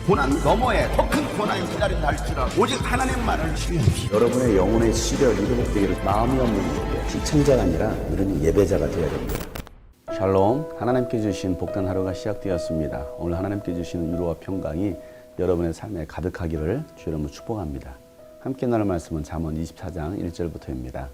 고난 너머에 더 큰 고난이 기다린다 할지라도 오직 하나님만을 신뢰합시다. 여러분의 영혼의 시력이 회복되기를 마음이 없는 분에게 시청자가 아니라 우리는 예배자가 되어야 됩니다. 샬롬, 하나님께 주신 복된 하루가 시작되었습니다. 오늘 하나님께 주시는 위로와 평강이 여러분의 삶에 가득하기를 주 이름으로 축복합니다. 함께 나눌 말씀은 잠언 24장 1절부터입니다.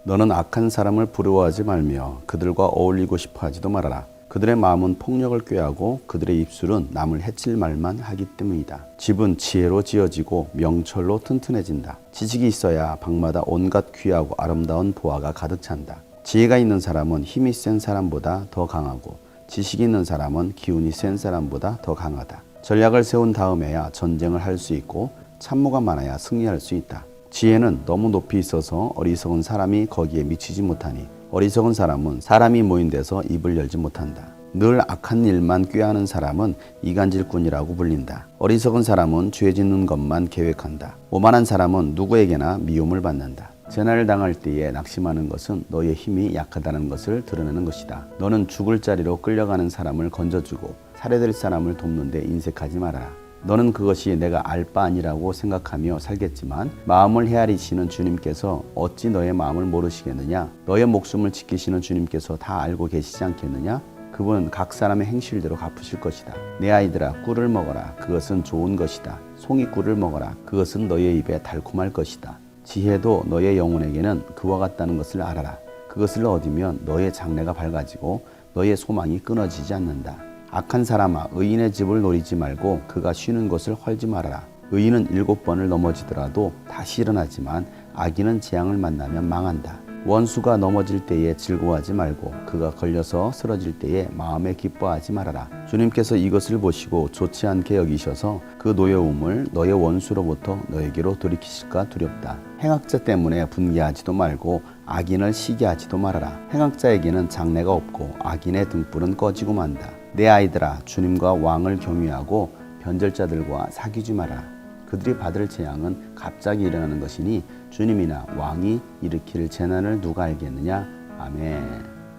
너는 악한 사람을 부러워하지 말며 그들과 어울리고 싶어 하지도 말아라. 그들의 마음은 폭력을 꾀하고 그들의 입술은 남을 해칠 말만 하기 때문이다. 집은 지혜로 지어지고 명철로 튼튼해진다. 지식이 있어야 방마다 온갖 귀하고 아름다운 보화가 가득 찬다. 지혜가 있는 사람은 힘이 센 사람보다 더 강하고 지식이 있는 사람은 기운이 센 사람보다 더 강하다. 전략을 세운 다음에야 전쟁을 할 수 있고 참모가 많아야 승리할 수 있다. 지혜는 너무 높이 있어서 어리석은 사람이 거기에 미치지 못하니 어리석은 사람은 사람이 모인 데서 입을 열지 못한다. 늘 악한 일만 꾀하는 사람은 이간질꾼이라고 불린다. 어리석은 사람은 죄 짓는 것만 계획한다. 오만한 사람은 누구에게나 미움을 받는다. 재난을 당할 때에 낙심하는 것은 너의 힘이 약하다는 것을 드러내는 것이다. 너는 죽을 자리로 끌려가는 사람을 건져주고 살해될 사람을 돕는 데 인색하지 말아라. 너는 그것이 내가 알 바 아니라고 생각하며 살겠지만 마음을 헤아리시는 주님께서 어찌 너의 마음을 모르시겠느냐? 너의 목숨을 지키시는 주님께서 다 알고 계시지 않겠느냐? 그분은 각 사람의 행실대로 갚으실 것이다. 내 아이들아, 꿀을 먹어라. 그것은 좋은 것이다. 송이 꿀을 먹어라. 그것은 너의 입에 달콤할 것이다. 지혜도 너의 영혼에게는 그와 같다는 것을 알아라. 그것을 얻으면 너의 장래가 밝아지고 너의 소망이 끊어지지 않는다. 악한 사람아, 의인의 집을 노리지 말고 그가 쉬는 곳을 헐지 말아라. 의인은 7번을 넘어지더라도 다시 일어나지만 악인은 재앙을 만나면 망한다. 원수가 넘어질 때에 즐거워하지 말고 그가 걸려서 쓰러질 때에 마음에 기뻐하지 말아라. 주님께서 이것을 보시고 좋지 않게 여기셔서 그 노여움을 너의 원수로부터 너에게로 돌이키실까 두렵다. 행악자 때문에 분개하지도 말고 악인을 시기하지도 말아라. 행악자에게는 장래가 없고 악인의 등불은 꺼지고 만다. 내 아이들아, 주님과 왕을 경외하고 변절자들과 사귀지 마라. 그들이 받을 재앙은 갑자기 일어나는 것이니 주님이나 왕이 일으킬 재난을 누가 알겠느냐? 아멘.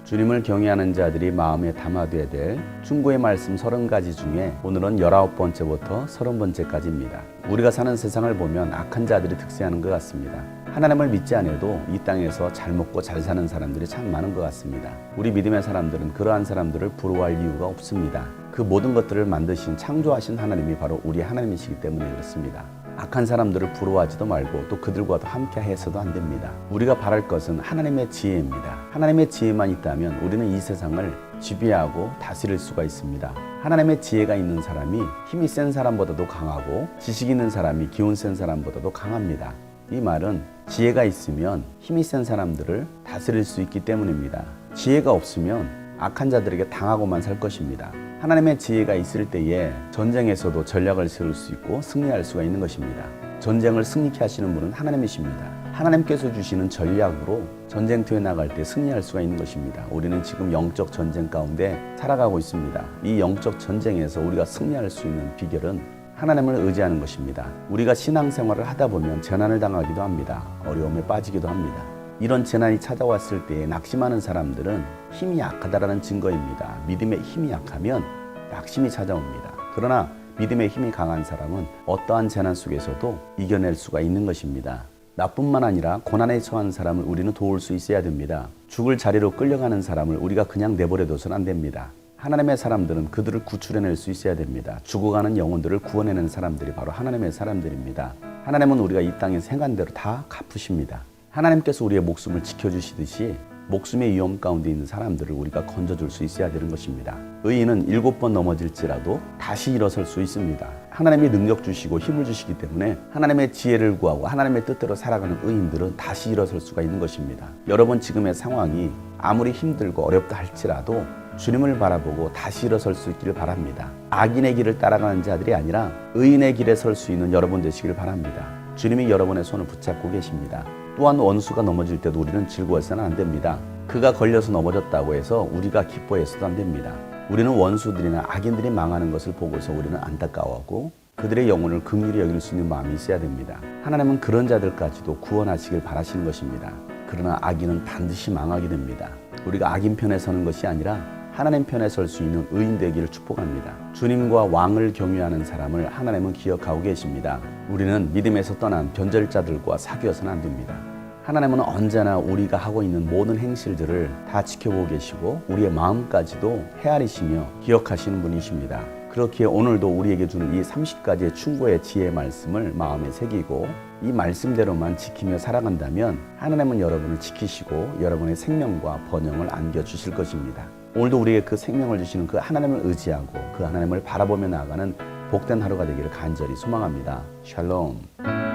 주님을 경외하는 자들이 마음에 담아둬야 될 충고의 말씀 30가지 중에 오늘은 19번째부터 30번째까지입니다. 우리가 사는 세상을 보면 악한 자들이 득세하는 것 같습니다. 하나님을 믿지 않아도 이 땅에서 잘 먹고 잘 사는 사람들이 참 많은 것 같습니다. 우리 믿음의 사람들은 그러한 사람들을 부러워할 이유가 없습니다. 그 모든 것들을 만드신 창조하신 하나님이 바로 우리 하나님이시기 때문에 그렇습니다. 악한 사람들을 부러워하지도 말고 또 그들과도 함께 해서도 안 됩니다. 우리가 바랄 것은 하나님의 지혜입니다. 하나님의 지혜만 있다면 우리는 이 세상을 지배하고 다스릴 수가 있습니다. 하나님의 지혜가 있는 사람이 힘이 센 사람보다도 강하고 지식 있는 사람이 기운 센 사람보다도 강합니다. 이 말은 지혜가 있으면 힘이 센 사람들을 다스릴 수 있기 때문입니다. 지혜가 없으면 악한 자들에게 당하고만 살 것입니다. 하나님의 지혜가 있을 때에 전쟁에서도 전략을 세울 수 있고 승리할 수가 있는 것입니다. 전쟁을 승리케 하시는 분은 하나님이십니다. 하나님께서 주시는 전략으로 전쟁터에 나갈 때 승리할 수가 있는 것입니다. 우리는 지금 영적 전쟁 가운데 살아가고 있습니다. 이 영적 전쟁에서 우리가 승리할 수 있는 비결은 하나님을 의지하는 것입니다. 우리가 신앙생활을 하다 보면 재난을 당하기도 합니다. 어려움에 빠지기도 합니다. 이런 재난이 찾아왔을 때 낙심하는 사람들은 힘이 약하다라는 증거입니다. 믿음의 힘이 약하면 낙심이 찾아옵니다. 그러나 믿음의 힘이 강한 사람은 어떠한 재난 속에서도 이겨낼 수가 있는 것입니다. 나뿐만 아니라 고난에 처한 사람을 우리는 도울 수 있어야 됩니다. 죽을 자리로 끌려가는 사람을 우리가 그냥 내버려둬서는 안 됩니다. 하나님의 사람들은 그들을 구출해낼 수 있어야 됩니다. 죽어가는 영혼들을 구원해내는 사람들이 바로 하나님의 사람들입니다. 하나님은 우리가 이 땅에 행한 대로 다 갚으십니다. 하나님께서 우리의 목숨을 지켜주시듯이 목숨의 위험 가운데 있는 사람들을 우리가 건져줄 수 있어야 되는 것입니다. 의인은 7번 넘어질지라도 다시 일어설 수 있습니다. 하나님이 능력 주시고 힘을 주시기 때문에 하나님의 지혜를 구하고 하나님의 뜻대로 살아가는 의인들은 다시 일어설 수가 있는 것입니다. 여러분 지금의 상황이 아무리 힘들고 어렵다 할지라도 주님을 바라보고 다시 일어설 수 있기를 바랍니다. 악인의 길을 따라가는 자들이 아니라 의인의 길에 설 수 있는 여러분 되시기를 바랍니다. 주님이 여러분의 손을 붙잡고 계십니다. 또한 원수가 넘어질 때도 우리는 즐거워해서는 안 됩니다. 그가 걸려서 넘어졌다고 해서 우리가 기뻐해서도 안 됩니다. 우리는 원수들이나 악인들이 망하는 것을 보고서 우리는 안타까워하고 그들의 영혼을 긍휼히 여길 수 있는 마음이 있어야 됩니다. 하나님은 그런 자들까지도 구원하시길 바라시는 것입니다. 그러나 악인은 반드시 망하게 됩니다. 우리가 악인 편에 서는 것이 아니라 하나님 편에 설 수 있는 의인 되기를 축복합니다. 주님과 왕을 경유하는 사람을 하나님은 기억하고 계십니다. 우리는 믿음에서 떠난 변절자들과 사귀어서는 안 됩니다. 하나님은 언제나 우리가 하고 있는 모든 행실들을 다 지켜보고 계시고 우리의 마음까지도 헤아리시며 기억하시는 분이십니다. 그렇기에 오늘도 우리에게 주는 이 30가지의 충고의 지혜의 말씀을 마음에 새기고 이 말씀대로만 지키며 살아간다면 하나님은 여러분을 지키시고 여러분의 생명과 번영을 안겨주실 것입니다. 오늘도 우리에게 그 생명을 주시는 그 하나님을 의지하고 그 하나님을 바라보며 나아가는 복된 하루가 되기를 간절히 소망합니다. 샬롬.